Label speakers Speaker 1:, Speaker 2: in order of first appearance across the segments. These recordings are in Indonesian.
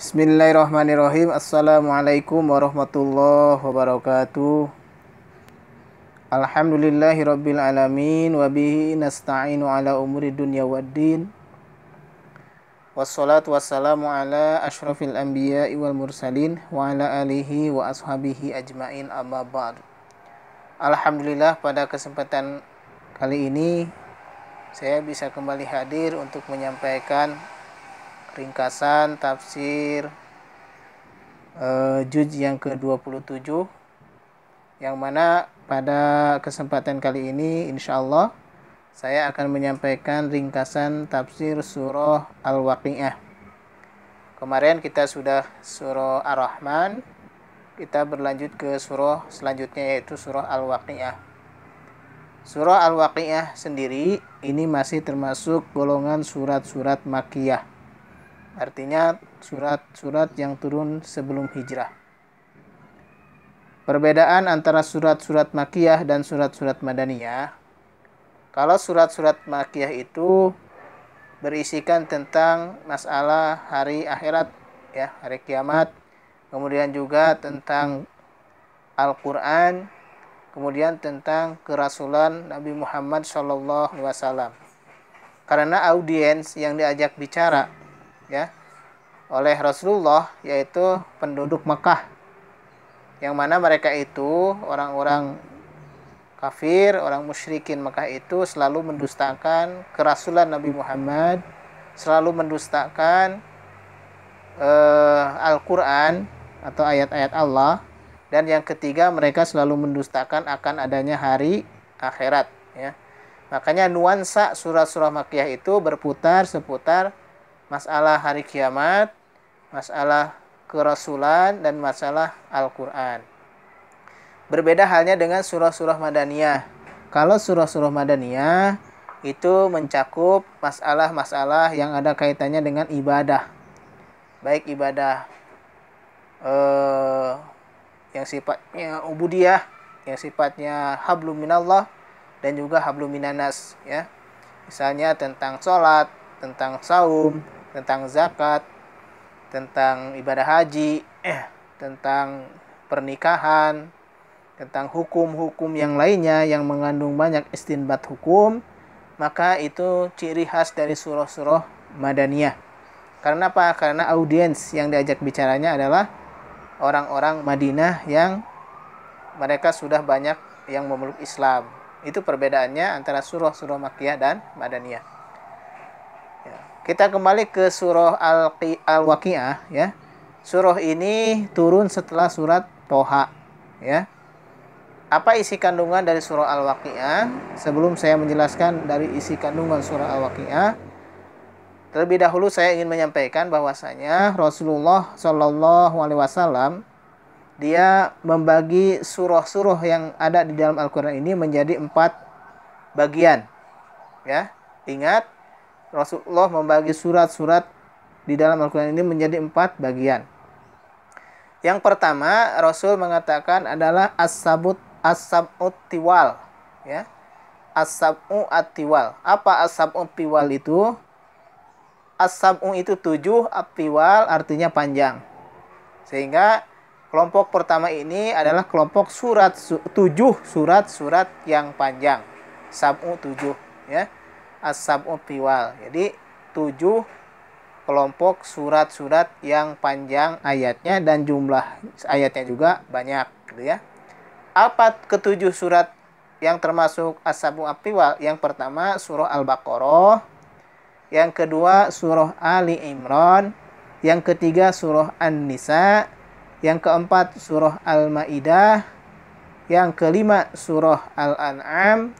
Speaker 1: Bismillahirrahmanirrahim. Assalamualaikum warahmatullahi wabarakatuh. Alhamdulillahirabbil alamin wa bihi nasta'inu ala umuri dunya waddin. Wassalatu wassalamu ala asyrafil anbiya'i wal mursalin wa ala alihi wa ashabihi ajmain, amma ba'd. Alhamdulillah, pada kesempatan kali ini saya bisa kembali hadir untuk menyampaikan ringkasan tafsir juz yang ke-27, yang mana pada kesempatan kali ini insyaallah saya akan menyampaikan ringkasan tafsir surah Al-Waqiah. Kemarin kita sudah surah Ar-Rahman, kita berlanjut ke surah selanjutnya yaitu surah Al-Waqiah. Surah Al-Waqiah sendiri ini masih termasuk golongan surat-surat Makkiyah. Artinya surat-surat yang turun sebelum hijrah. Perbedaan antara surat-surat Makkiyah dan surat-surat Madaniyah. Kalau surat-surat Makkiyah itu berisikan tentang masalah hari akhirat, ya, hari kiamat, kemudian juga tentang Al-Qur'an, kemudian tentang kerasulan Nabi Muhammad SAW. Karena audiens yang diajak bicara, ya, oleh Rasulullah yaitu penduduk Mekah, yang mana mereka itu orang-orang kafir, orang musyrikin Mekah itu selalu mendustakan kerasulan Nabi Muhammad, selalu mendustakan Al-Quran atau ayat-ayat Allah, dan yang ketiga mereka selalu mendustakan akan adanya hari akhirat, ya. Makanya nuansa surah-surah Makkiyah itu berputar seputar masalah hari kiamat, masalah kerasulan, dan masalah Al-Quran. Berbeda halnya dengan surah-surah Madaniyah. Kalau surah-surah Madaniyah itu mencakup masalah-masalah yang ada kaitannya dengan ibadah. Baik ibadah yang sifatnya ubudiyah, yang sifatnya hablum minallah, dan juga hablum minanas, ya. Misalnya tentang sholat, tentang saum, tentang zakat, tentang ibadah haji, tentang pernikahan, tentang hukum-hukum yang lainnya yang mengandung banyak istinbat hukum, maka itu ciri khas dari surah-surah Madaniyah. Karena apa? Karena audiens yang diajak bicaranya adalah orang-orang Madinah yang mereka sudah banyak yang memeluk Islam. Itu perbedaannya antara surah-surah Makkiyah dan Madaniyah. Kita kembali ke surah Al-Waqiah, ya. Surah ini turun setelah surat Toha, ya. Apa isi kandungan dari surah Al-Waqiah? Sebelum saya menjelaskan dari isi kandungan surah Al-Waqiah, terlebih dahulu saya ingin menyampaikan bahwasanya Rasulullah SAW dia membagi surah-surah yang ada di dalam Al-Quran ini menjadi 4 bagian, ya. Ingat, Rasulullah membagi surat-surat di dalam Al-Quran ini menjadi 4 bagian. Yang pertama, Rasul mengatakan adalah as-sab'ut tiwal, ya. As-sab'u at-tiwal. Apa as-sab'ut tiwal itu? As-sab'u itu 7, at-tiwal artinya panjang. Sehingga kelompok pertama ini adalah kelompok 7 surat-surat yang panjang. Sab'u 7, ya. As-sab'u tiwal. Jadi 7 kelompok surat-surat yang panjang ayatnya dan jumlah ayatnya juga banyak, gitu ya. Apa ketujuh surat yang termasuk as-sab'u tiwal? Yang pertama surah Al-Baqarah, yang kedua surah Ali Imran, yang ketiga surah An-Nisa, yang keempat surah Al-Maidah, yang kelima surah Al-An'am,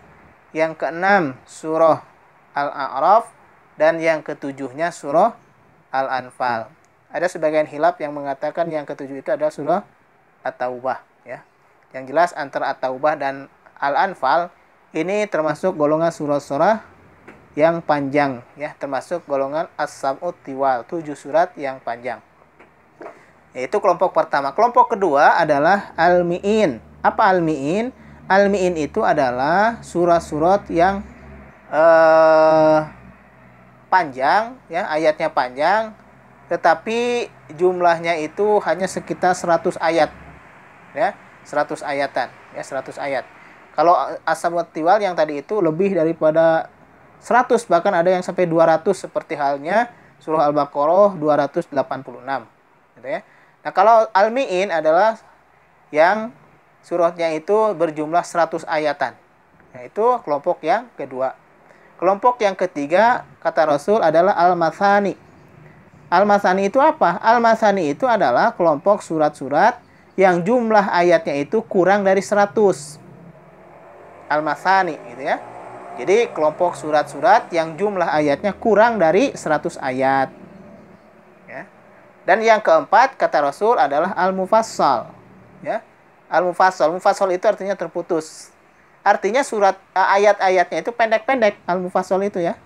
Speaker 1: yang keenam surah Al-A'raf, dan yang ketujuhnya surah Al-Anfal. Ada sebagian khilaf yang mengatakan yang ketujuh itu adalah surah At-Taubah, ya. Yang jelas antara At-Taubah dan Al-Anfal ini termasuk golongan surah-surah yang panjang, ya, termasuk golongan as-sab'ut tiwal, 7 surat yang panjang. Yaitu kelompok pertama. Kelompok kedua adalah Al-Mi'in. Apa Al-Mi'in? Al-Mi'in itu adalah surat-surat yang panjang, ya, ayatnya panjang, tetapi jumlahnya itu hanya sekitar 100 ayat. Ya, 100 ayatan, ya 100 ayat. Kalau As-Sab'ut Tiwal yang tadi itu lebih daripada 100, bahkan ada yang sampai 200 seperti halnya surah Al-Baqarah 286, gitu ya. Nah, kalau Al-Mi'in adalah yang surahnya itu berjumlah 100 ayatan. Nah, itu kelompok yang kedua. Kelompok yang ketiga, kata Rasul, adalah Al-Mathani. Al-Mathani itu apa? Al-Mathani itu adalah kelompok surat-surat yang jumlah ayatnya itu kurang dari 100. Al-Mathani, gitu ya. Jadi kelompok surat-surat yang jumlah ayatnya kurang dari 100 ayat. Ya. Dan yang keempat, kata Rasul, adalah Al-Mufassal. Ya. Al-Mufassal. Mufassal itu artinya terputus. Artinya surat ayat-ayatnya itu pendek-pendek. Al-Mufassal itu ya.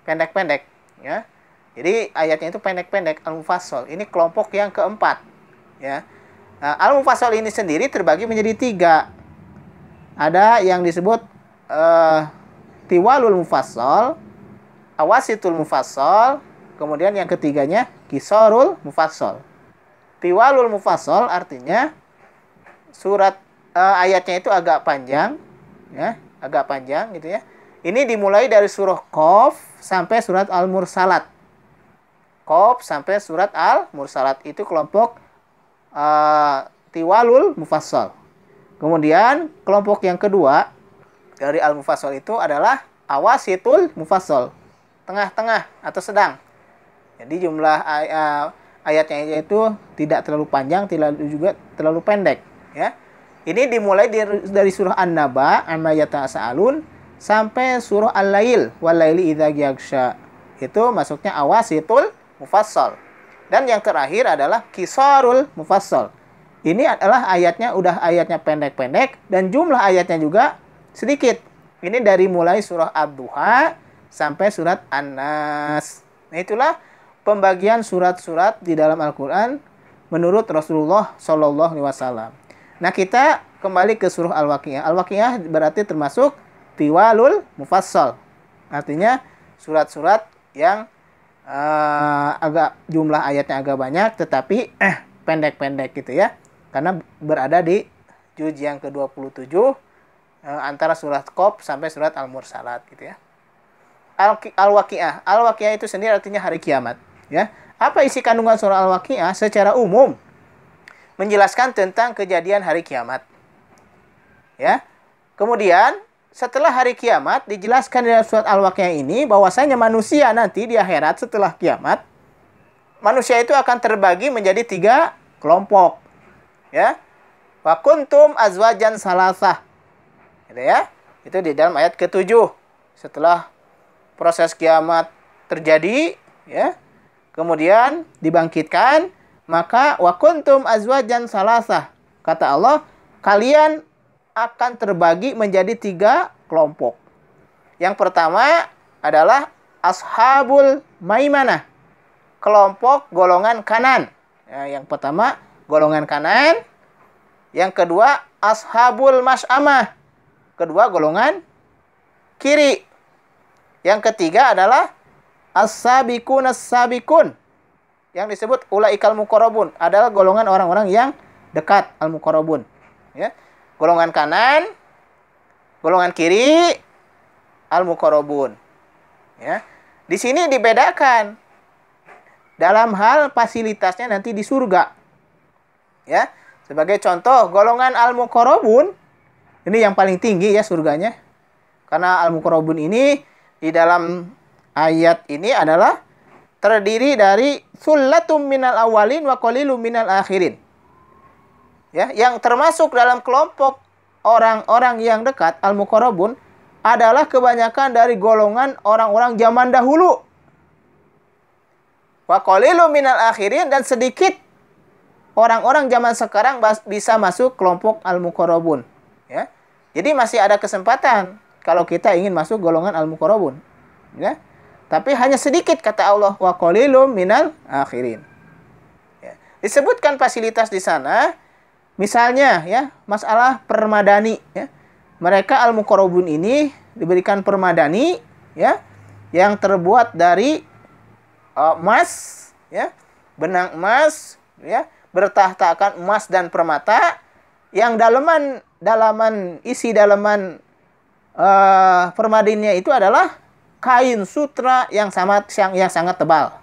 Speaker 1: Pendek-pendek. Ya. Jadi ayatnya itu pendek-pendek. Al-Mufassal. Ini kelompok yang keempat. Ya. Nah, Al-Mufassal ini sendiri terbagi menjadi 3. Ada yang disebut Tiwalul Mufassal, Awasitul Mufassal, kemudian yang ketiganya Qisarul Mufassal. Tiwalul Mufassal artinya surat ayatnya itu agak panjang, ya, agak panjang gitu ya. Ini dimulai dari surah Qaf sampai surat Al-Mursalat. Qaf sampai surat Al-Mursalat itu kelompok Tiwalul Mufassal. Kemudian kelompok yang kedua dari Al-Mufassal itu adalah Awasitul Mufassal, tengah-tengah atau sedang. Jadi jumlah ayatnya itu tidak terlalu panjang, tidak juga terlalu pendek, ya. Ini dimulai dari surah An-Naba, amma yatasaalun, sampai surah Al-Lail, wal laili idza yaghsha. Itu masuknya Awasitul Mufassal. Dan yang terakhir adalah Qisarul Mufassal. Ini adalah ayatnya pendek-pendek dan jumlah ayatnya juga sedikit. Ini dari mulai surah Ad-Duha sampai surat An-Nas. Nah, itulah pembagian surat-surat di dalam Al-Qur'an menurut Rasulullah Shallallahu alaihi wasallam. Nah, kita kembali ke surah Al-Waqiah. Al-Waqiah berarti termasuk Tiwalul Mufassal. Artinya surat-surat yang agak jumlah ayatnya agak banyak tetapi pendek-pendek gitu ya. Karena berada di juz yang ke-27 antara surat Qaf sampai surat Al-Mursalat gitu ya. Al-Waqiah. Al-Waqiah itu sendiri artinya hari kiamat, ya. Apa isi kandungan surah Al-Waqiah? Secara umum menjelaskan tentang kejadian hari kiamat. Ya. Kemudian setelah hari kiamat dijelaskan dalam surat Al-Waqiah ini bahwasanya manusia nanti di akhirat setelah kiamat, manusia itu akan terbagi menjadi 3 kelompok. Ya. Wa kuntum azwajan salasah. Gitu ya. Itu di dalam ayat ke-7. Setelah proses kiamat terjadi, ya. Kemudian dibangkitkan, maka wa kuntum azwajan salasah. Kata Allah, kalian akan terbagi menjadi 3 kelompok. Yang pertama adalah ashabul maimanah. Kelompok golongan kanan. Ya, yang pertama golongan kanan. Yang kedua ashabul mas'amah. Kedua golongan kiri. Yang ketiga adalah as-sabiqun as-sabiqun. Yang disebut ulaikal muqarrabun, adalah golongan orang-orang yang dekat, al-muqarrabun. Ya. Golongan kanan, golongan kiri, al-muqarrabun. Ya. Di sini dibedakan dalam hal fasilitasnya nanti di surga. Ya. Sebagai contoh, golongan al-muqarrabun ini yang paling tinggi ya surganya. Karena al-muqarrabun ini di dalam ayat ini adalah terdiri dari sullatum minal awalin wa qalilum minal akhirin. Ya, yang termasuk dalam kelompok orang-orang yang dekat al-muqarrabun adalah kebanyakan dari golongan orang-orang zaman dahulu. Wa qalilum minal akhirin, dan sedikit orang-orang zaman sekarang bisa masuk kelompok al-muqarrabun. Ya. Jadi masih ada kesempatan kalau kita ingin masuk golongan al-muqarrabun. Ya. Tapi hanya sedikit, kata Allah, wa qalilum minal akhirin. Ya. Disebutkan fasilitas di sana, misalnya ya, masalah permadani ya. Mereka al-muqarrabun ini diberikan permadani ya, yang terbuat dari emas ya, benang emas, ya, bertahtakan emas dan permata, yang isi dalaman permadaninya itu adalah kain sutra yang sangat tebal.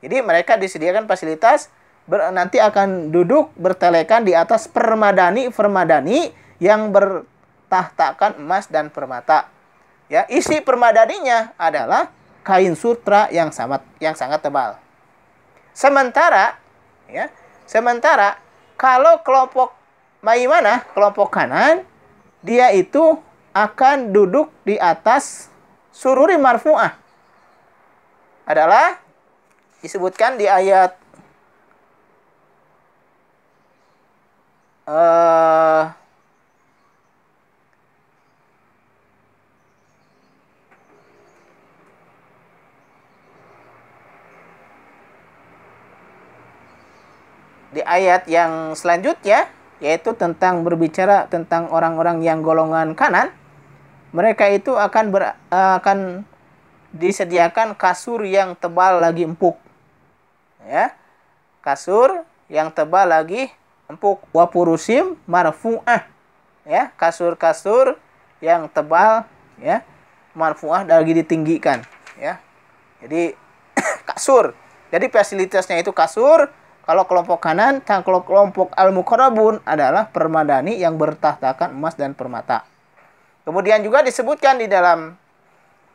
Speaker 1: Jadi mereka disediakan fasilitas nanti akan duduk bertelekan di atas permadani yang bertahtakan emas dan permata. Ya, isi permadaninya adalah kain sutra yang sangat tebal. Sementara kalau kelompok Maimanah, kelompok kanan, dia itu akan duduk di atas sururi marfu'ah. Adalah disebutkan di ayat yang selanjutnya, yaitu berbicara tentang orang-orang yang golongan kanan. Mereka itu akan disediakan kasur yang tebal lagi empuk. Ya. Kasur yang tebal lagi empuk, wa furusim marfu'ah. Ya, kasur-kasur yang tebal, ya, marfu'ah lagi ditinggikan, ya. Jadi kasur. Jadi fasilitasnya itu kasur. Kalau kelompok kanan, kalau kelompok al-muqarrabun adalah permadani yang bertahtakan emas dan permata. Kemudian juga disebutkan di dalam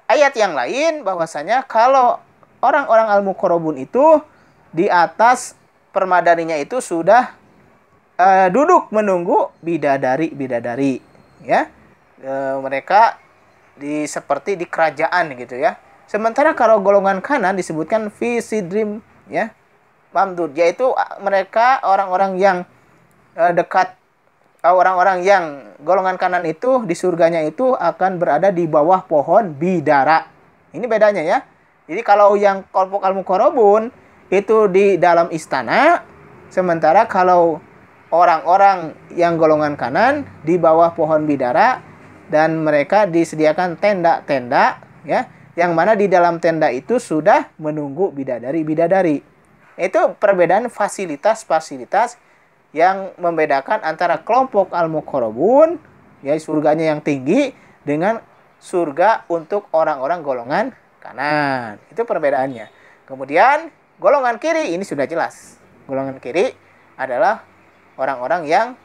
Speaker 1: ayat yang lain bahwasanya kalau orang-orang al-muqarrabun itu di atas permadaninya itu sudah duduk menunggu bidadari, ya. Mereka seperti di kerajaan gitu, ya. Sementara kalau golongan kanan disebutkan fi sidrim, ya, mamdud, yaitu mereka orang-orang yang dekat, orang-orang yang golongan kanan itu di surganya itu akan berada di bawah pohon bidara. Ini bedanya, ya. Jadi kalau yang kelompok al-muqarrabun itu di dalam istana, sementara kalau orang-orang yang golongan kanan di bawah pohon bidara, dan mereka disediakan tenda-tenda, ya, yang mana di dalam tenda itu sudah menunggu bidadari. Itu perbedaan fasilitas-fasilitas yang membedakan antara kelompok al-muqarrabun, ya, surganya yang tinggi, dengan surga untuk orang-orang golongan kanan. Itu perbedaannya. Kemudian golongan kiri ini sudah jelas. Golongan kiri adalah orang-orang yang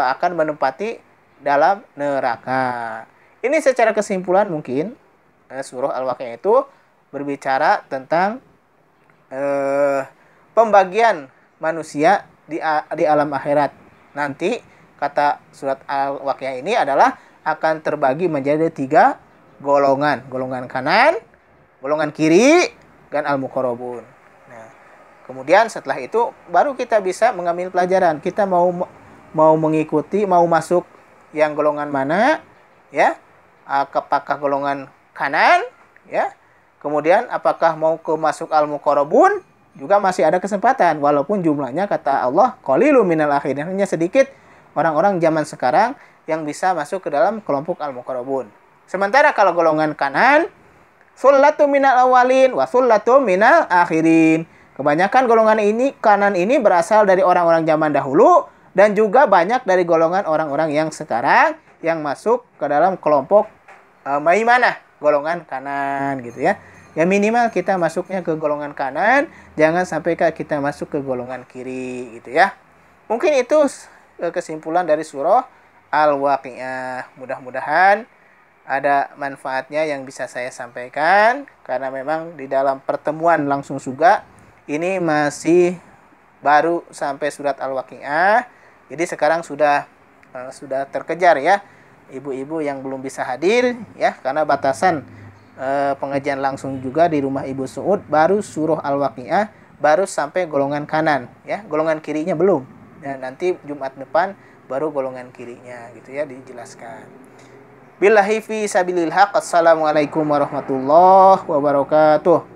Speaker 1: akan menempati dalam neraka. Ini secara kesimpulan mungkin surah Al-Waqiah itu berbicara tentang pembagian manusia di alam akhirat. Nanti kata surat Al-Waqiah ini adalah akan terbagi menjadi 3 golongan. Golongan kanan, golongan kiri, dan al-muqarrabun. Nah, kemudian setelah itu baru kita bisa mengambil pelajaran. Kita mau mengikuti, mau masuk yang golongan mana, ya? Apakah golongan kanan, ya? Kemudian apakah mau masuk al-muqarrabun, juga masih ada kesempatan. Walaupun jumlahnya kata Allah qalilun minal akhirin, hanya sedikit orang-orang zaman sekarang yang bisa masuk ke dalam kelompok al-muqarrabun. Sementara kalau golongan kanan, sullatu minal awalin wa sullatu minal akhirin. Kebanyakan golongan kanan ini berasal dari orang-orang zaman dahulu, dan juga banyak dari golongan orang-orang yang sekarang yang masuk ke dalam kelompok Maimanah, golongan kanan gitu, ya. Ya minimal kita masuknya ke golongan kanan, jangan sampai kita masuk ke golongan kiri gitu, ya. Mungkin itu kesimpulan dari surah Al-Waqiah. Mudah-mudahan ada manfaatnya yang bisa saya sampaikan, karena memang di dalam pertemuan langsung juga ini masih baru sampai surat Al-Waqiah. Jadi sekarang sudah terkejar, ya, ibu-ibu yang belum bisa hadir, ya, karena batasan pengajian langsung juga di rumah Ibu Suud baru surah Al-Waqiah, baru sampai golongan kanan, ya. Golongan kirinya belum. Dan nanti Jumat depan baru golongan kirinya gitu, ya, dijelaskan. Billahi fi sabilil haq. Assalamualaikum warahmatullahi wabarakatuh.